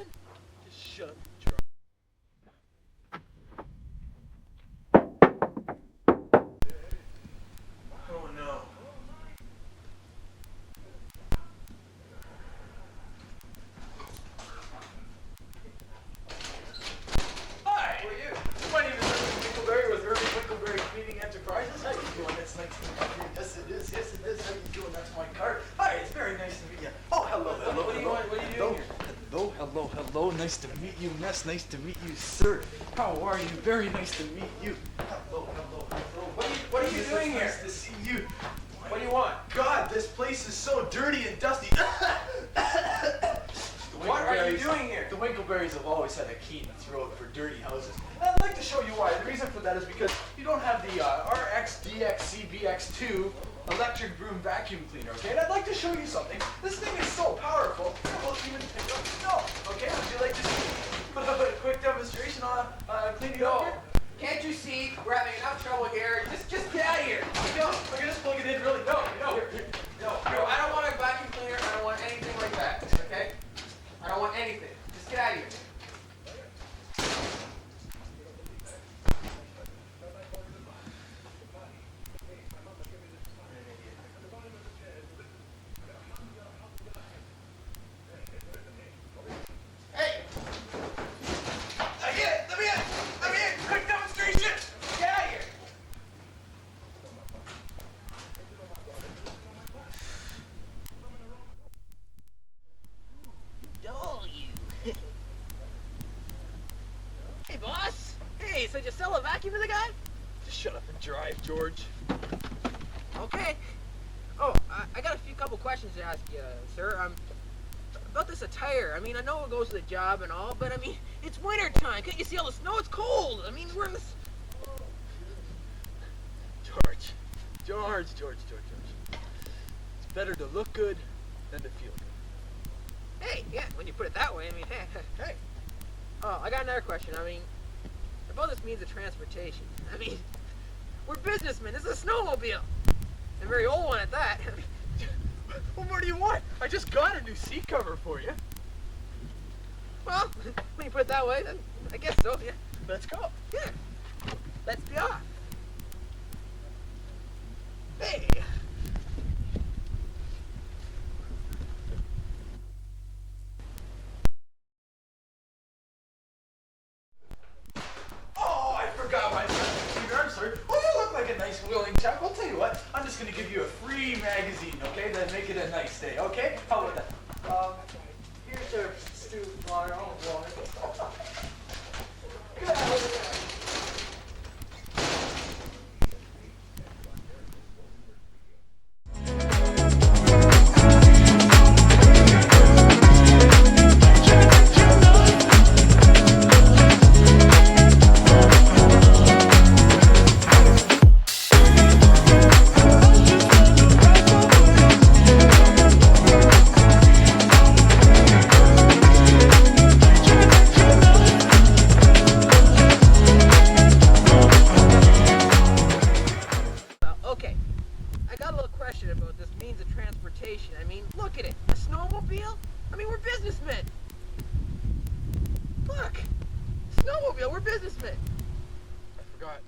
happen? Just shut up and drive. Oh no. Hi! Who are you? My name is Irving Winkleberry with Irving Winkleberry Cleaning Enterprises. How you doing? It's nice to meet you. Yes, it is. Yes, it is. How you doing? That's my card. Hi, it's very nice to meet you. Oh, hello, hello, What are you hello. doing- what are you doing here? Hello, hello, hello. Nice to meet you, Ness. Nice to meet you, sir. How are you? Very nice to meet you. Hello, hello, hello. What are you It's doing here? Nice to see you. What do you want? God, this place is so dirty and dusty. What are you Winkleberries- doing here? The Winkleberries have always had a keen throat for dirty houses. And I'd like to show you why. The reason for that is because you don't have the RX DXCBX2 electric broom vacuum cleaner, okay? And I'd like to show you something. This thing is so powerful, it will even pick up snow, okay? Would you like to see a quick demonstration on cleaning up here? Can't you see we're having enough trouble here? Just get out of here. No, I can just plug it in really. No. No, I don't want a vacuum cleaner. I don't want anything like that. Okay? I don't want anything. Just get out of here. Hey! I get it! Let me in! Quick demonstration! Get out of here! Oh, you. Hey, boss. Hey, so you sell a vacuum to the guy? Just shut up and drive, George. Okay. Oh, I got a couple questions to ask you, sir. About this attire. I mean, I know it goes with the job and all, but I mean, it's winter time. Can't you see all the snow? It's cold. I mean, we're in this. George. It's better to look good than to feel good. Hey, yeah, when you put it that way, I mean, hey. Oh, I got another question. I mean, about this means of transportation. I mean, we're businessmen. This is a snowmobile. A very old one at that. What more do you want? I just got a new seat cover for you. Well, when you put it that way, then I guess so, yeah. Let's go. Yeah. Let's be off. Hey. Oh, I forgot my computer. I'm sorry. Well, you look like a nice, willing chap. I'll tell you what. I'm just going to give you a free magazine, okay? Then make it a nice day, okay? How about that? Here's your stew water. Okay. I got a little question about this means of transportation. I mean, look at it. A snowmobile? I mean, we're businessmen. Look. Snowmobile, we're businessmen. I forgot.